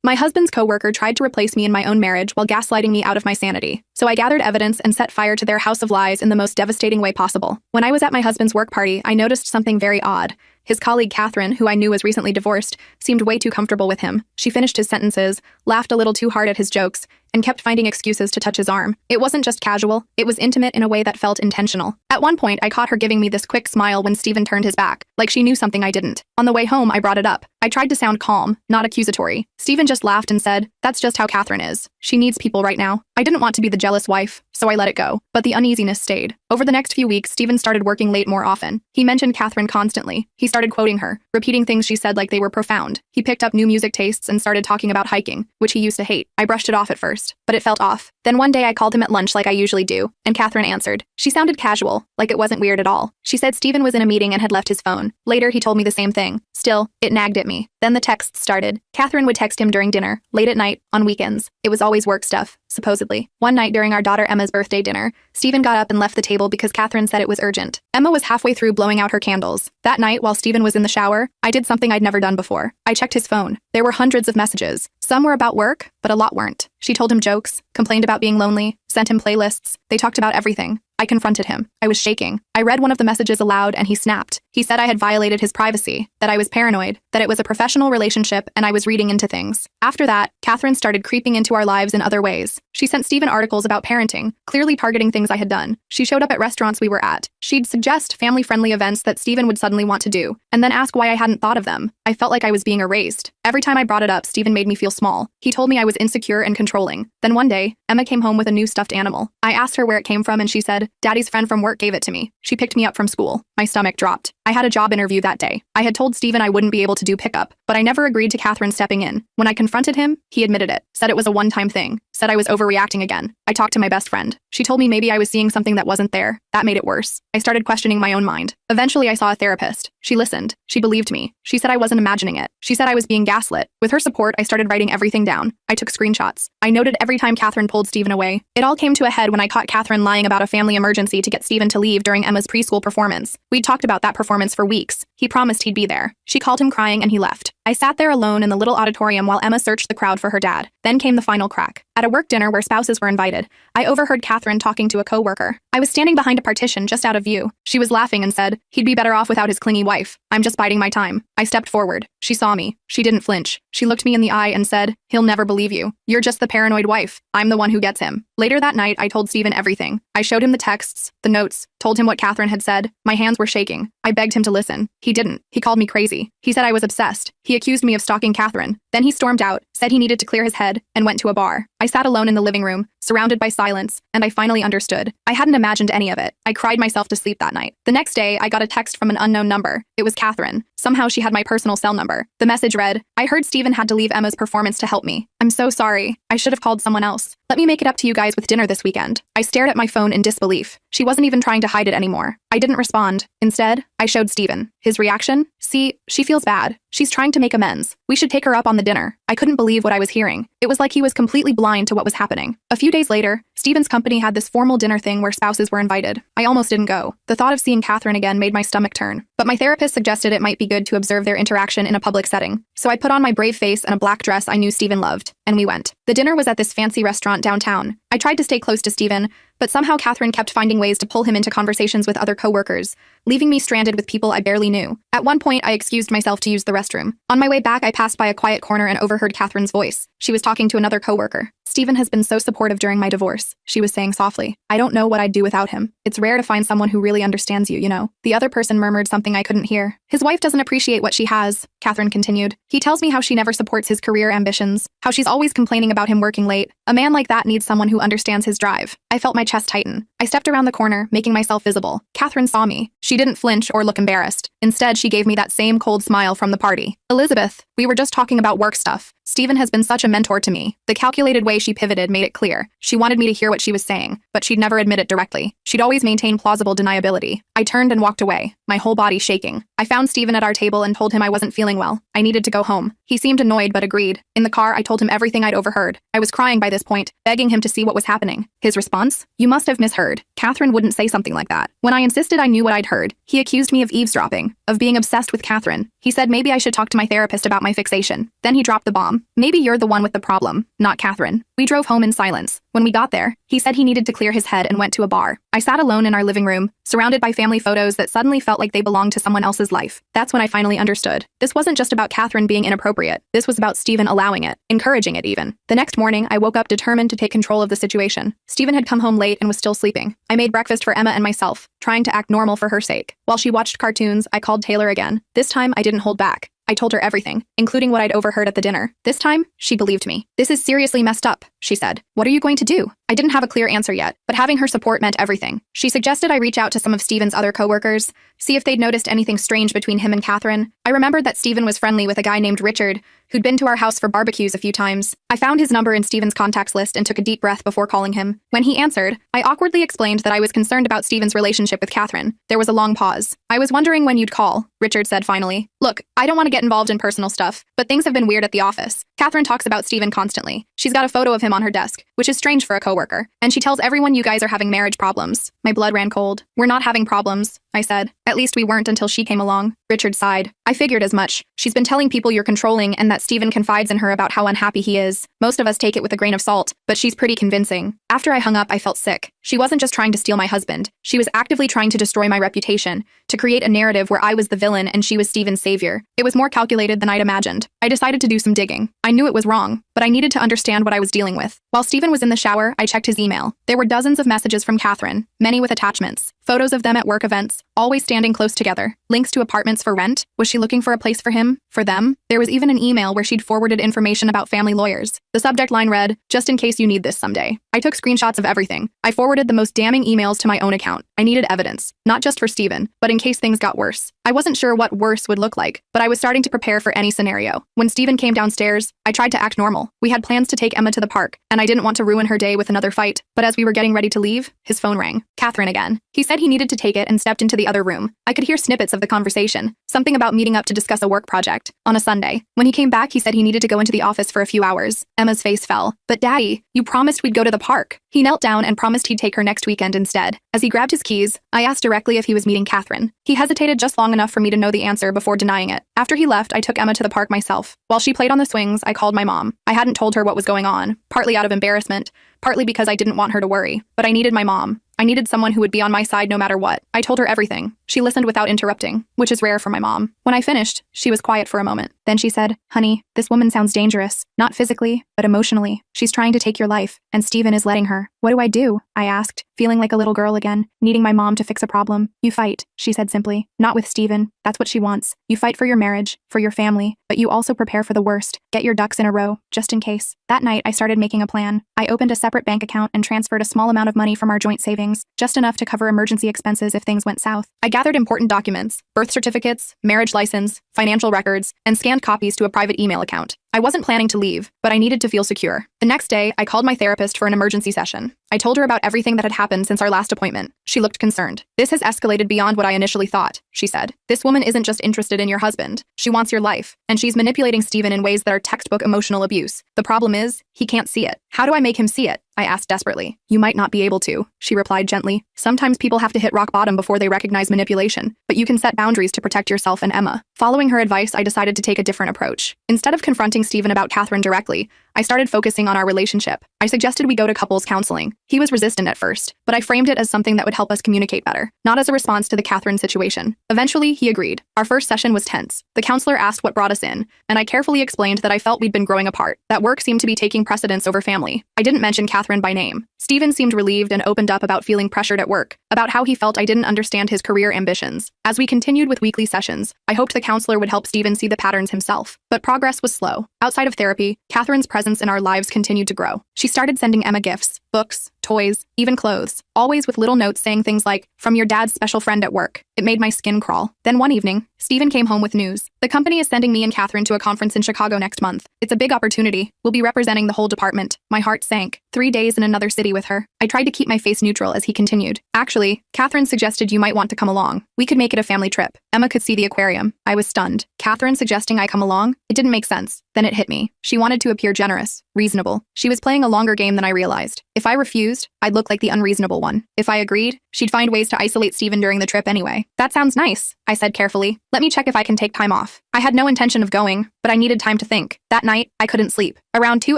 My husband's coworker tried to replace me in my own marriage while gaslighting me out of my sanity. So I gathered evidence and set fire to their house of lies in the most devastating way possible. When I was at my husband's work party, I noticed something very odd. His colleague Catherine, who I knew was recently divorced, seemed way too comfortable with him. She finished his sentences, laughed a little too hard at his jokes, and kept finding excuses to touch his arm. It wasn't just casual, it was intimate in a way that felt intentional. At one point, I caught her giving me this quick smile when Stephen turned his back, like she knew something I didn't. On the way home, I brought it up. I tried to sound calm, not accusatory. Stephen just laughed and said, "That's just how Catherine is. She needs people right now." I didn't want to be the jealous wife, so I let it go. But the uneasiness stayed. Over the next few weeks, Stephen started working late more often. He mentioned Catherine constantly. He started quoting her, repeating things she said like they were profound. He picked up new music tastes and started talking about hiking, which he used to hate. I brushed it off at first, but it felt off. Then one day I called him at lunch like I usually do, and Catherine answered. She sounded casual, like it wasn't weird at all. She said Stephen was in a meeting and had left his phone. Later, he told me the same thing. Still, it nagged at me. Then the texts started. Catherine would text him during dinner, late at night, on weekends. It was always work stuff, supposedly. One night during our daughter Emma's birthday dinner, Stephen got up and left the table because Catherine said it was urgent. Emma was halfway through blowing out her candles. That night, while Stephen was in the shower, I did something I'd never done before. I checked his phone. There were hundreds of messages. Some were about work, but a lot weren't. She told him jokes, complained about being lonely, sent him playlists. They talked about everything. I confronted him. I was shaking. I read one of the messages aloud and he snapped. He said I had violated his privacy, that I was paranoid, that it was a professional relationship and I was reading into things. After that, Catherine started creeping into our lives in other ways. She sent Stephen articles about parenting, clearly targeting things I had done. She showed up at restaurants we were at. She'd suggest family-friendly events that Stephen would suddenly want to do, and then ask why I hadn't thought of them. I felt like I was being erased. Every time I brought it up, Stephen made me feel small. He told me I was insecure and controlling. Then one day, Emma came home with a new stuffed animal. I asked her where it came from and she said, "Daddy's friend from work gave it to me." She picked me up from school. My stomach dropped. I had a job interview that day. I had told Stephen I wouldn't be able to do pickup, but I never agreed to Catherine stepping in. When I confronted him, he admitted it, said it was a one-time thing, said I was overreacting again. I talked to my best friend. She told me maybe I was seeing something that wasn't there. That made it worse. I started questioning my own mind. Eventually, I saw a therapist. She listened. She believed me. She said I wasn't imagining it. She said I was being gaslit. With her support, I started writing everything down. I took screenshots. I noted every time Catherine pulled Stephen away. It all came to a head when I caught Catherine lying about a family emergency to get Stephen to leave during Emma's preschool performance. We'd talked about that performance for weeks. He promised he'd be there. She called him crying and he left. I sat there alone in the little auditorium while Emma searched the crowd for her dad. Then came the final crack. At a work dinner where spouses were invited, I overheard Catherine talking to a coworker. I was standing behind a partition just out of view. She was laughing and said, "He'd be better off without his clingy wife. I'm just biding my time." I stepped forward. She saw me. She didn't flinch. She looked me in the eye and said, "He'll never believe you. You're just the paranoid wife. I'm the one who gets him." Later that night, I told Stephen everything. I showed him the texts, the notes, told him what Catherine had said. My hands were shaking. I begged him to listen. He didn't. He called me crazy. He said I was obsessed. He accused me of stalking Catherine. Then he stormed out, said he needed to clear his head, and went to a bar. I sat alone in the living room, surrounded by silence, and I finally understood. I hadn't imagined any of it. I cried myself to sleep that night. The next day, I got a text from an unknown number. It was Catherine. Somehow she had my personal cell number. The message read, "I heard Stephen had to leave Emma's performance to help me. I'm so sorry. I should have called someone else. Let me make it up to you guys with dinner this weekend." I stared at my phone in disbelief. She wasn't even trying to hide it anymore. I didn't respond. Instead, I showed Stephen. His reaction? "See, she feels bad. She's trying to make amends. We should take her up on the dinner." I couldn't believe what I was hearing. It was like he was completely blind to what was happening. A few days later, Stephen's company had this formal dinner thing where spouses were invited. I almost didn't go. The thought of seeing Catherine again made my stomach turn. But my therapist suggested it might be good to observe their interaction in a public setting. So I put on my brave face and a black dress I knew Stephen loved, and we went. The dinner was at this fancy restaurant downtown. I tried to stay close to Stephen, but somehow Catherine kept finding ways to pull him into conversations with other coworkers, leaving me stranded with people I barely knew. At one point, I excused myself to use the restroom. On my way back, I passed by a quiet corner and overheard Catherine's voice. She was talking to another coworker. "Stephen has been so supportive during my divorce," she was saying softly. "I don't know what I'd do without him. It's rare to find someone who really understands you, you know." The other person murmured something I couldn't hear. "His wife doesn't appreciate what she has," Catherine continued. "He tells me how she never supports his career ambitions, how she's always complaining about him working late. A man like that needs someone who understands his drive." I felt my chest tighten. I stepped around the corner, making myself visible. Catherine saw me. She didn't flinch or look embarrassed. Instead, she gave me that same cold smile from the party. "Elizabeth, we were just talking about work stuff. Stephen has been such a mentor to me." The calculated way she pivoted made it clear. She wanted me to hear what she was saying, but she'd never admit it directly. She'd always maintain plausible deniability. I turned and walked away, my whole body shaking. I found Stephen at our table and told him I wasn't feeling well. I needed to go home. He seemed annoyed but agreed. In the car, I told him everything I'd overheard. I was crying by this point, begging him to see what was happening. His response? "You must have misheard. Catherine wouldn't say something like that." When I insisted I knew what I'd heard, he accused me of eavesdropping, of being obsessed with Catherine. He said maybe I should talk to my therapist about my fixation. Then he dropped the bomb. Maybe you're the one with the problem, not Catherine. We drove home in silence. When we got there, he said he needed to clear his head and went to a bar. I sat alone in our living room, surrounded by family photos that suddenly felt like they belonged to someone else's life. That's when I finally understood. This wasn't just about Catherine being inappropriate. This was about Stephen allowing it, encouraging it even. The next morning, I woke up determined to take control of the situation. Stephen had come home late and was still sleeping. I made breakfast for Emma and myself, trying to act normal for her sake. While she watched cartoons, I called Taylor again. This time, I didn't hold back. I told her everything, including what I'd overheard at the dinner. This time, she believed me. "This is seriously messed up," she said. "What are you going to do?" I didn't have a clear answer yet, but having her support meant everything. She suggested I reach out to some of Stephen's other coworkers, see if they'd noticed anything strange between him and Catherine. I remembered that Stephen was friendly with a guy named Richard, who'd been to our house for barbecues a few times. I found his number in Stephen's contacts list and took a deep breath before calling him. When he answered, I awkwardly explained that I was concerned about Stephen's relationship with Catherine. There was a long pause. "I was wondering when you'd call," Richard said finally. "Look, I don't want to get involved in personal stuff, but things have been weird at the office. Catherine talks about Stephen constantly. She's got a photo of him on her desk, which is strange for a coworker, and she tells everyone you guys are having marriage problems." My blood ran cold. "We're not having problems," I said. "At least we weren't until she came along." Richard sighed. "I figured as much. She's been telling people you're controlling and that Stephen confides in her about how unhappy he is. Most of us take it with a grain of salt, but she's pretty convincing." After I hung up, I felt sick. She wasn't just trying to steal my husband. She was actively trying to destroy my reputation, to create a narrative where I was the villain and she was Stephen's savior. It was more calculated than I'd imagined. I decided to do some digging. I knew it was wrong, but I needed to understand what I was dealing with. While Stephen was in the shower, I checked his email. There were dozens of messages from Catherine, many with attachments. Photos of them at work events, always standing close together. Links to apartments for rent. Was she looking for a place for him? For them? There was even an email where she'd forwarded information about family lawyers. The subject line read, "Just in case you need this someday." I took screenshots of everything. I forwarded the most damning emails to my own account. I needed evidence, not just for Stephen, but in case things got worse. I wasn't sure what worse would look like, but I was starting to prepare for any scenario. When Stephen came downstairs, I tried to act normal. We had plans to take Emma to the park, and I didn't want to ruin her day with another fight. But as we were getting ready to leave, his phone rang. Catherine again. He said he needed to take it and stepped into the other room. I could hear snippets of the conversation, something about meeting up to discuss a work project on a Sunday. When he came back, he said he needed to go into the office for a few hours. Emma's face fell. "But Daddy, you promised we'd go to the park." He knelt down and promised he'd take her next weekend instead. As he grabbed his keys, I asked directly if he was meeting Catherine. He hesitated just long enough for me to know the answer before denying it. After he left, I took Emma to the park myself. While she played on the swings, I called my mom. I hadn't told her what was going on, partly out of embarrassment, partly because I didn't want her to worry. But I needed my mom. I needed someone who would be on my side no matter what. I told her everything. She listened without interrupting, which is rare for my mom. When I finished, she was quiet for a moment. Then she said, "Honey, this woman sounds dangerous. Not physically, but emotionally. She's trying to take your life, and Stephen is letting her." "What do I do?" I asked, feeling like a little girl again, needing my mom to fix a problem. "You fight," she said simply. "Not with Stephen. That's what she wants. You fight for your marriage, for your family, but you also prepare for the worst. Get your ducks in a row, just in case." That night, I started making a plan. I opened a separate bank account and transferred a small amount of money from our joint savings, just enough to cover emergency expenses if things went south. I gathered important documents, birth certificates, marriage license, financial records, and scanned copies to a private email account. I wasn't planning to leave, but I needed to feel secure. The next day, I called my therapist for an emergency session. I told her about everything that had happened since our last appointment. She looked concerned. "This has escalated beyond what I initially thought," she said. "This woman isn't just interested in your husband. She wants your life, and she's manipulating Stephen in ways that are textbook emotional abuse. The problem is, he can't see it. How do I make him see it?" I asked desperately. "You might not be able to," she replied gently. "Sometimes people have to hit rock bottom before they recognize manipulation, but you can set boundaries to protect yourself and Emma." Following her advice, I decided to take a different approach. Instead of confronting Stephen about Catherine directly, I started focusing on our relationship. I suggested we go to couples counseling. He was resistant at first, but I framed it as something that would help us communicate better, not as a response to the Catherine situation. Eventually, he agreed. Our first session was tense. The counselor asked what brought us in, and I carefully explained that I felt we'd been growing apart, that work seemed to be taking precedence over family. I didn't mention Catherine by name. Stephen seemed relieved and opened up about feeling pressured at work, about how he felt I didn't understand his career ambitions. As we continued with weekly sessions, I hoped the counselor would help Stephen see the patterns himself. But progress was slow. Outside of therapy, Catherine's presence in our lives continued to grow. She started sending Emma gifts, books, toys, even clothes, always with little notes saying things like, "From your dad's special friend at work." It made my skin crawl. Then one evening, Stephen came home with news. "The company is sending me and Catherine to a conference in Chicago next month. It's a big opportunity. We'll be representing the whole department." My heart sank. 3 days in another city with her. I tried to keep my face neutral as he continued. "Actually, Catherine suggested you might want to come along. We could make it a family trip. Emma could see the aquarium." I was stunned. Catherine suggesting I come along? It didn't make sense. Then it hit me. She wanted to appear generous, reasonable. She was playing a longer game than I realized. If I refused, I'd look like the unreasonable one. If I agreed, she'd find ways to isolate Stephen during the trip anyway. "That sounds nice," I said carefully. "Let me check if I can take time off." I had no intention of going, but I needed time to think. That night, I couldn't sleep. Around 2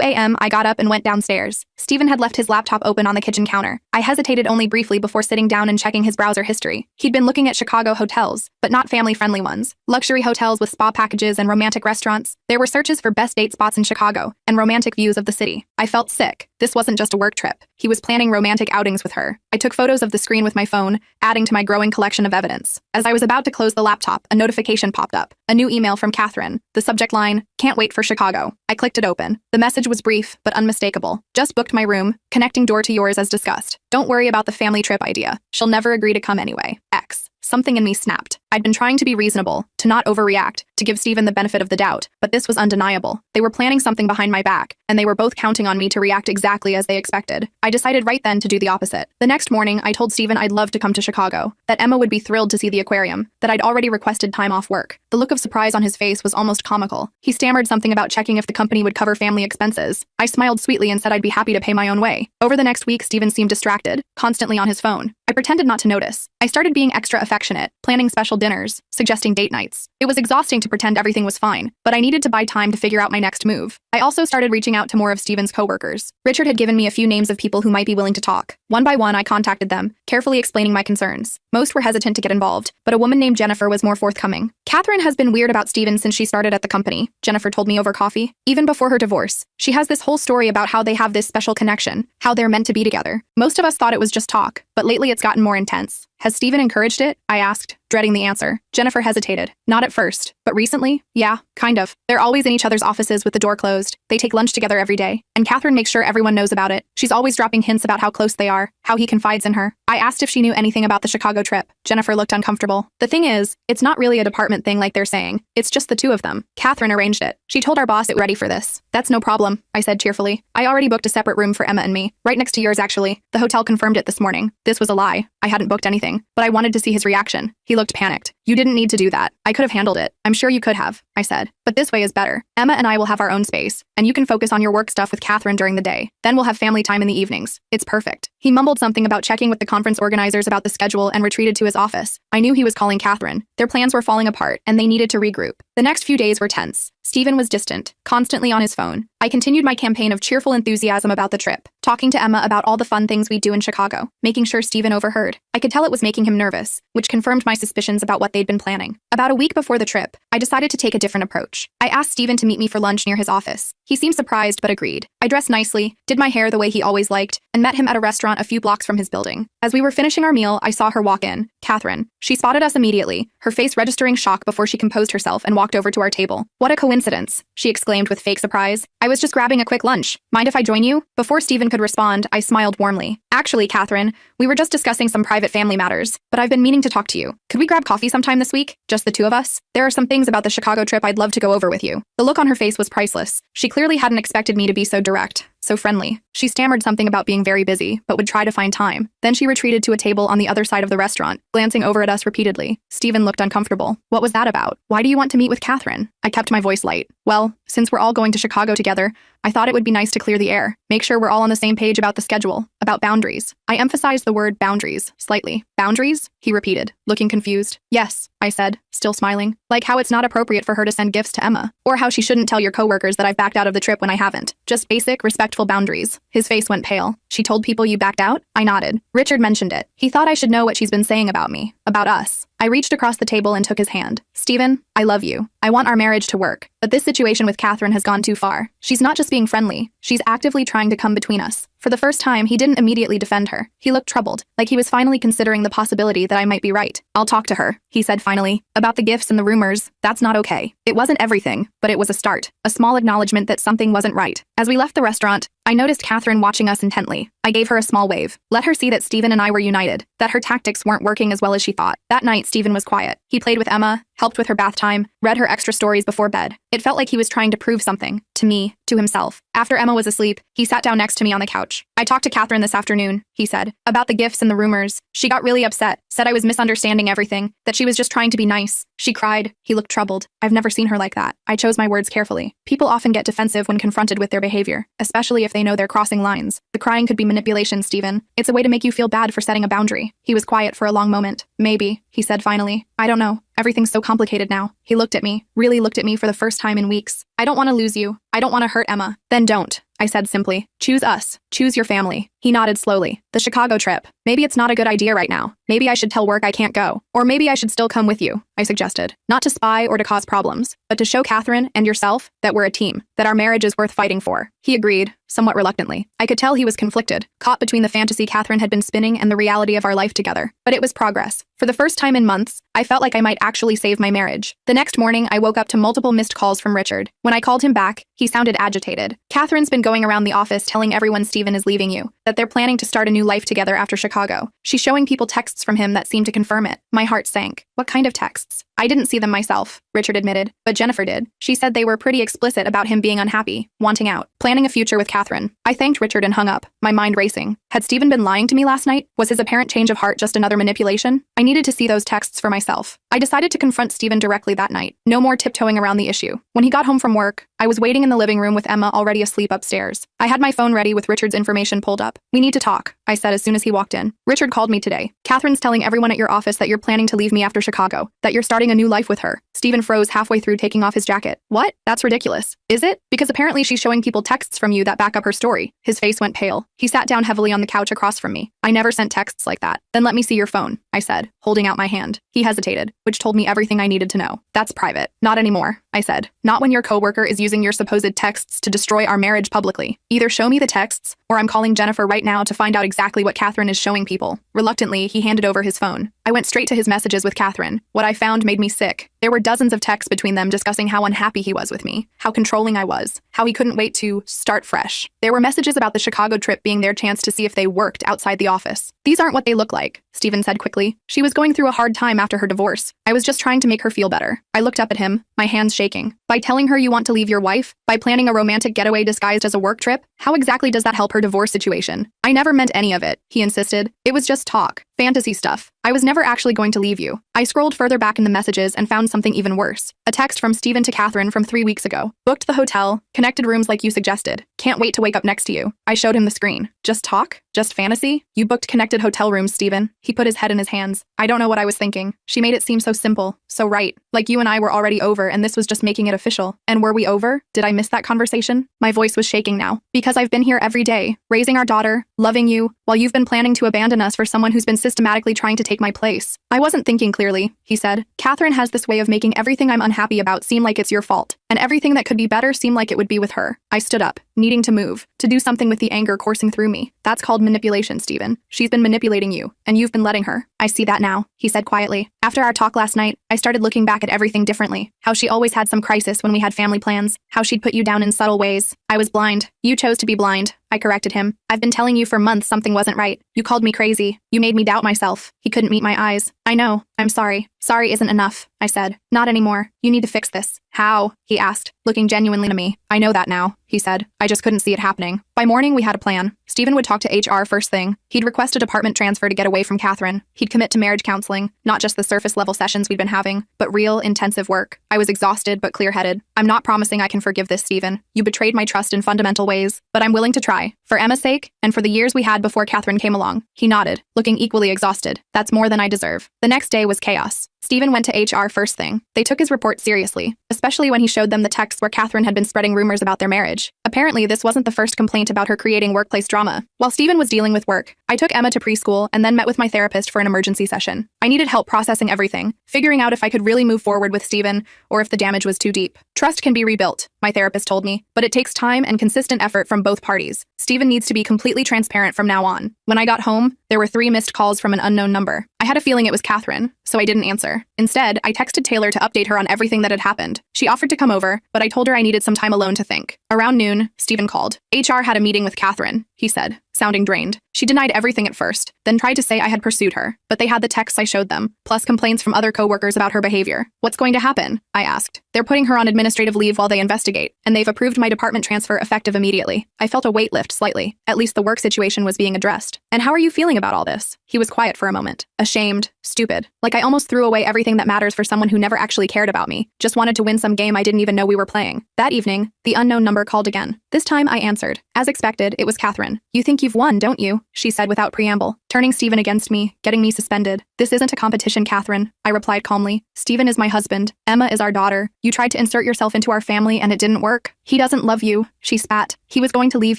a.m., I got up and went downstairs. Stephen had left his laptop open on the kitchen counter. I hesitated only briefly before sitting down and checking his browser history. He'd been looking at Chicago hotels, but not family-friendly ones. Luxury hotels with spa packages and romantic restaurants. There were searches for best date spots in Chicago and romantic views of the city. I felt sick. This wasn't just a work trip. He was planning romantic outings with her. I took photos of the screen with my phone, adding to my growing collection of evidence. As I was about to close the laptop, a notification popped up. A new email from Catherine. The subject line, "Can't wait for Chicago." I clicked it open. The message was brief, but unmistakable. "Just booked my room, connecting door to yours as discussed. Don't worry about the family trip idea. She'll never agree to come anyway. X." Something in me snapped. I'd been trying to be reasonable, to not overreact, to give Stephen the benefit of the doubt, but this was undeniable. They were planning something behind my back, and they were both counting on me to react exactly as they expected. I decided right then to do the opposite. The next morning, I told Stephen I'd love to come to Chicago, that Emma would be thrilled to see the aquarium, that I'd already requested time off work. The look of surprise on his face was almost comical. He stammered something about checking if the company would cover family expenses. I smiled sweetly and said I'd be happy to pay my own way. Over the next week, Stephen seemed distracted, constantly on his phone. I pretended not to notice. I started being extra affectionate, planning special dinners, suggesting date nights. It was exhausting to pretend everything was fine, but I needed to buy time to figure out my next move. I also started reaching out to more of Stephen's coworkers. Richard had given me a few names of people who might be willing to talk. One by one, I contacted them, carefully explaining my concerns. Most were hesitant to get involved, but a woman named Jennifer was more forthcoming. "Catherine has been weird about Stephen since she started at the company," Jennifer told me over coffee. "Even before her divorce. She has this whole story about how they have this special connection, how they're meant to be together. Most of us thought it was just talk, but lately it's gotten more intense." "Has Stephen encouraged it?" I asked, dreading the answer. Jennifer hesitated. "Not at first, but recently? Yeah, kind of. They're always in each other's offices with the door closed. They take lunch together every day, and Catherine makes sure everyone knows about it. She's always dropping hints about how close they are, how he confides in her." I asked if she knew anything about the Chicago trip. Jennifer looked uncomfortable. "The thing is, it's not really a department thing like they're saying. It's just the two of them. Catherine arranged it. She told our boss it was ready for this." "That's no problem," I said cheerfully. "I already booked a separate room for Emma and me, right next to yours actually. The hotel confirmed it this morning." This was a lie. I hadn't booked anything, but I wanted to see his reaction. He looked panicked. "You didn't need to do that. I could have handled it." "I'm sure you could have," I said. "But this way is better. Emma and I will have our own space, and you can focus on your work stuff with Catherine during the day. Then we'll have family time in the evenings. It's perfect." He mumbled something about checking with the conference organizers about the schedule and retreated to his office. I knew he was calling Catherine. Their plans were falling apart, and they needed to regroup. The next few days were tense. Stephen was distant, constantly on his phone. I continued my campaign of cheerful enthusiasm about the trip, talking to Emma about all the fun things we'd do in Chicago, making sure Stephen overheard. I could tell it was making him nervous, which confirmed my suspicions about what they'd been planning. About a week before the trip, I decided to take a different approach. I asked Stephen to meet me for lunch near his office. He seemed surprised but agreed. I dressed nicely, did my hair the way he always liked, and met him at a restaurant a few blocks from his building. As we were finishing our meal, I saw her walk in, Catherine. She spotted us immediately, her face registering shock before she composed herself and walked over to our table. "What a coincidence," she exclaimed with fake surprise. "I was just grabbing a quick lunch. Mind if I join you?" Before Stephen could respond, I smiled warmly. "Actually, Catherine, we were just discussing some private family matters, but I've been meaning to talk to you. Could we grab coffee sometime this week? Just the two of us? There are some things about the Chicago trip I'd love to go over with you." The look on her face was priceless. She clearly hadn't expected me to be so direct, so friendly. She stammered something about being very busy, but would try to find time. Then she retreated to a table on the other side of the restaurant, glancing over at us repeatedly. Stephen looked uncomfortable. "What was that about? Why do you want to meet with Catherine?" I kept my voice light. "Well, since we're all going to Chicago together, I thought it would be nice to clear the air, make sure we're all on the same page about the schedule, about boundaries." I emphasized the word boundaries, slightly. "Boundaries?" he repeated, looking confused. "Yes," I said, still smiling. "Like how it's not appropriate for her to send gifts to Emma, or how she shouldn't tell your coworkers that I've backed out of the trip when I haven't. Just basic, respectful boundaries." His face went pale. "She told people you backed out?" I nodded. "Richard mentioned it. He thought I should know what she's been saying about me, about us." I reached across the table and took his hand. "Stephen, I love you. I want our marriage to work. But this situation with Catherine has gone too far. She's not just being friendly. She's actively trying to come between us." For the first time, he didn't immediately defend her. He looked troubled, like he was finally considering the possibility that I might be right. "I'll talk to her," he said finally. "About the gifts and the rumors, that's not okay. It wasn't everything, but it was a start. A small acknowledgement that something wasn't right." As we left the restaurant, I noticed Catherine watching us intently. I gave her a small wave. Let her see that Stephen and I were united, that her tactics weren't working as well as she thought. That night, Stephen was quiet. He played with Emma, helped with her bath time, read her extra stories before bed. It felt like he was trying to prove something, to me, to himself. After Emma was asleep, he sat down next to me on the couch. "I talked to Catherine this afternoon," he said, "about the gifts and the rumors. She got really upset, said I was misunderstanding everything, that she was just trying to be nice. She cried." He looked troubled. I've never seen her like that. I chose my words carefully. People often get defensive when confronted with their behavior, especially if they know they're crossing lines. The crying could be manipulation, Stephen. It's a way to make you feel bad for setting a boundary. He was quiet for a long moment. "Maybe," he said finally. "I don't know. Everything's so complicated now. He looked at me, really looked at me for the first time in weeks. I don't want to lose you. I don't want to hurt Emma. Then don't, I said simply. Choose us. Choose your family. He nodded slowly. The Chicago trip. Maybe it's not a good idea right now. Maybe I should tell work I can't go. Or maybe I should still come with you, I suggested. Not to spy or to cause problems, but to show Catherine and yourself that we're a team, that our marriage is worth fighting for. He agreed, somewhat reluctantly. I could tell he was conflicted, caught between the fantasy Catherine had been spinning and the reality of our life together. But it was progress. For the first time in months, I felt like I might actually save my marriage. The next morning, I woke up to multiple missed calls from Richard. When I called him back, he sounded agitated. Catherine's been going around the office telling everyone Stephen is leaving you, that they're planning to start a new life together after Chicago. She's showing people texts from him that seem to confirm it. My heart sank. What kind of texts? I didn't see them myself, Richard admitted, but Jennifer did. She said they were pretty explicit about him being unhappy, wanting out, planning a future with Catherine. I thanked Richard and hung up, my mind racing. Had Stephen been lying to me last night? Was his apparent change of heart just another manipulation? I needed to see those texts for myself. I decided to confront Stephen directly that night. No more tiptoeing around the issue. When he got home from work, I was waiting in the living room with Emma already asleep upstairs. I had my phone ready with Richard's information pulled up. We need to talk, I said as soon as he walked in. Richard called me today. Catherine's telling everyone at your office that you're planning to leave me after Chicago, that you're starting a new life with her. Stephen froze halfway through taking off his jacket. What? That's ridiculous. Is it? Because apparently she's showing people texts from you that back up her story. His face went pale. He sat down heavily on the couch across from me. I never sent texts like that. Then let me see your phone, I said, holding out my hand. He hesitated, which told me everything I needed to know. That's private. Not anymore, I said. Not when your coworker is using your supposed texts to destroy our marriage publicly. Either show me the texts, or I'm calling Jennifer right now to find out exactly what Catherine is showing people. Reluctantly, he handed over his phone. I went straight to his messages with Catherine. What I found made me sick. There were dozens of texts between them discussing how unhappy he was with me, how controlling I was, how he couldn't wait to start fresh. There were messages about the Chicago trip being their chance to see if they worked outside the office. These aren't what they look like, Stephen said quickly. She was going through a hard time after her divorce. I was just trying to make her feel better. I looked up at him, my hands shaking. By telling her you want to leave your wife? By planning a romantic getaway disguised as a work trip? How exactly does that help her divorce situation? I never meant any of it, he insisted. It was just talk. Fantasy stuff. I was never actually going to leave you. I scrolled further back in the messages and found something even worse. A text from Stephen to Catherine from 3 weeks ago. Booked the hotel, connected rooms like you suggested. Can't wait to wake up next to you. I showed him the screen. Just talk? Just fantasy? You booked connected hotel rooms, Stephen. He put his head in his hands. I don't know what I was thinking. She made it seem so simple, so right. Like you and I were already over and this was just making it official. And were we over? Did I miss that conversation? My voice was shaking now. Because I've been here every day, raising our daughter, loving you, while you've been planning to abandon us for someone who's been systematically trying to take my place. I wasn't thinking clearly, he said. Catherine has this way of making everything I'm unhappy about seem like it's your fault, and everything that could be better seem like it would be with her. I stood up, needing to move, to do something with the anger coursing through me. That's called manipulation, Stephen. She's been manipulating you, and you've been letting her. I see that now, he said quietly. After our talk last night, I started looking back at everything differently. How she always had some crisis when we had family plans. How she'd put you down in subtle ways. I was blind. You chose to be blind. I corrected him. I've been telling you for months something wasn't right. You called me crazy. You made me doubt myself. He couldn't meet my eyes. I know. I'm sorry. Sorry isn't enough, I said. Not anymore. You need to fix this. How? He asked, looking genuinely to me. I know that now, he said. I just couldn't see it happening. By morning, we had a plan. Stephen would talk to HR first thing. He'd request a department transfer to get away from Catherine. He'd commit to marriage counseling, not just the surface-level sessions we'd been having, but real, intensive work. I was exhausted but clear-headed. I'm not promising I can forgive this, Stephen. You betrayed my trust in fundamental ways, but I'm willing to try. For Emma's sake, and for the years we had before Catherine came along. He nodded, looking equally exhausted. That's more than I deserve. The next day was chaos. Stephen went to HR first thing. They took his report seriously, especially when he showed them the texts where Catherine had been spreading rumors about their marriage. Apparently, this wasn't the first complaint about her creating workplace drama. While Stephen was dealing with work, I took Emma to preschool and then met with my therapist for an emergency session. I needed help processing everything, figuring out if I could really move forward with Stephen or if the damage was too deep. Trust can be rebuilt, my therapist told me, but it takes time and consistent effort from both parties. Stephen needs to be completely transparent from now on. When I got home, there were 3 missed calls from an unknown number. I had a feeling it was Catherine, so I didn't answer. Instead, I texted Taylor to update her on everything that had happened. She offered to come over, but I told her I needed some time alone to think. Around noon, Stephen called. HR had a meeting with Catherine, he said, sounding drained. She denied everything at first, then tried to say I had pursued her, but they had the texts I showed them, plus complaints from other coworkers about her behavior. What's going to happen? I asked. They're putting her on administrative leave while they investigate, and they've approved my department transfer effective immediately. I felt a weight lift slightly. At least the work situation was being addressed. And how are you feeling about all this? He was quiet for a moment. Ashamed. Stupid. Like I almost threw away everything that matters for someone who never actually cared about me. Just wanted to win some game I didn't even know we were playing. That evening, the unknown number called again. This time I answered. As expected, it was Catherine. You think you've won, don't you? She said said without preamble, turning Stephen against me, getting me suspended. This isn't a competition, Catherine, I replied calmly. Stephen is my husband. Emma is our daughter. You tried to insert yourself into our family and it didn't work. He doesn't love you, she spat. He was going to leave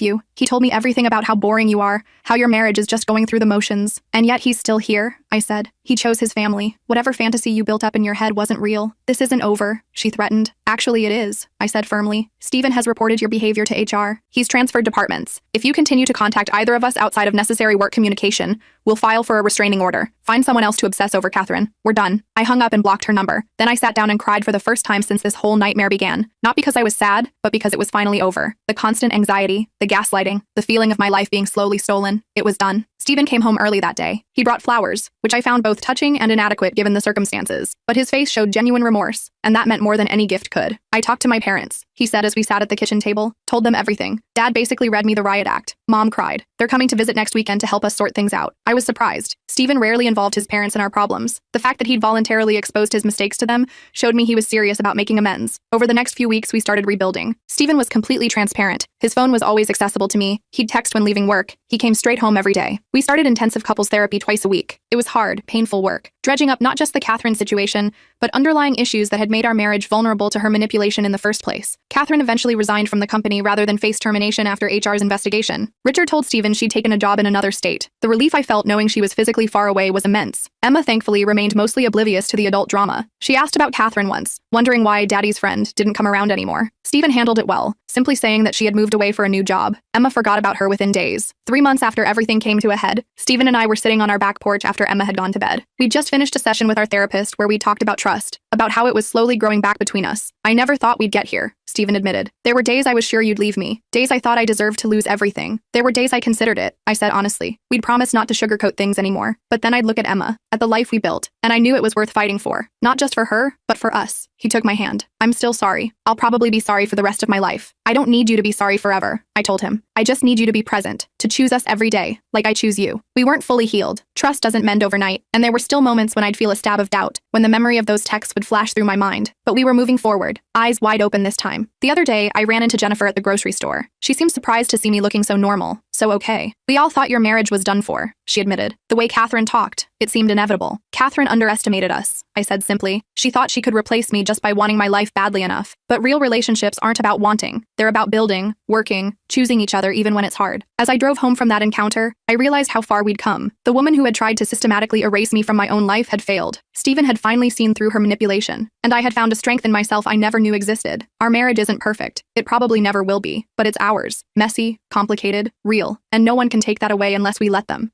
you. He told me everything about how boring you are, how your marriage is just going through the motions. And yet he's still here, I said. He chose his family. Whatever fantasy you built up in your head wasn't real. This isn't over, she threatened. Actually, it is, I said firmly. Stephen has reported your behavior to HR. He's transferred departments. If you continue to contact either of us outside of necessary work communication, we'll file for a restraining order. Find someone else to obsess over, Catherine. We're done. I hung up and blocked her number. Then I sat down and cried for the first time since this whole nightmare began. Not because I was sad, but because it was finally over. The constant anxiety, the gaslighting, the feeling of my life being slowly stolen. It was done. Stephen came home early that day. He brought flowers, which I found both touching and inadequate given the circumstances. But his face showed genuine remorse, and that meant more than any gift could. I talked to my parents, he said as we sat at the kitchen table, told them everything. Dad basically read me the riot act. Mom cried. They're coming to visit next weekend to help us sort things out. I was surprised. Stephen rarely involved his parents in our problems. The fact that he'd voluntarily exposed his mistakes to them showed me he was serious about making amends. Over the next few weeks, we started rebuilding. Stephen was completely transparent. His phone was always accessible to me. He'd text when leaving work. He came straight home every day. We started intensive couples therapy twice a week. It was hard, painful work, dredging up not just the Catherine situation, but underlying issues that had made our marriage vulnerable to her manipulation in the first place. Catherine eventually resigned from the company rather than face termination after HR's investigation. Richard told Stephen she'd taken a job in another state. The relief I felt knowing she was physically far away was immense. Emma thankfully remained mostly oblivious to the adult drama. She asked about Catherine once, wondering why Daddy's friend didn't come around anymore. Stephen handled it well, simply saying that she had moved away for a new job. Emma forgot about her within days. 3 months after everything came to a head, Stephen and I were sitting on our back porch after Emma had gone to bed. We'd just finished a session with our therapist where we talked about trust, about how it was slowly growing back between us. I never thought we'd get here, Stephen admitted. There were days I was sure you'd leave me, days I thought I deserved to lose everything. There were days I considered it, I said honestly. We'd promised not to sugarcoat things anymore. But then I'd look at Emma, at the life we built, and I knew it was worth fighting for. Not just for her, but for us. He took my hand. I'm still sorry. I'll probably be sorry for the rest of my life. I don't need you to be sorry forever, I told him. I just need you to be present, to choose us every day, like I choose you. We weren't fully healed. Trust doesn't mend overnight, and there were still moments when I'd feel a stab of doubt, when the memory of those texts would flash through my mind. But we were moving forward, eyes wide open this time. The other day, I ran into Jennifer at the grocery store. She seemed surprised to see me looking so normal, so okay. We all thought your marriage was done for, she admitted. The way Catherine talked, it seemed inevitable. Catherine underestimated us, I said simply. She thought she could replace me just by wanting my life badly enough. But real relationships aren't about wanting. They're about building, working, choosing each other even when it's hard. As I drove home from that encounter, I realized how far we'd come. The woman who had tried to systematically erase me from my own life had failed. Stephen had finally seen through her manipulation, and I had found a strength in myself I never knew existed. Our marriage isn't perfect. It probably never will be, but it's ours. Messy, complicated, real, and no one can take that away unless we let them.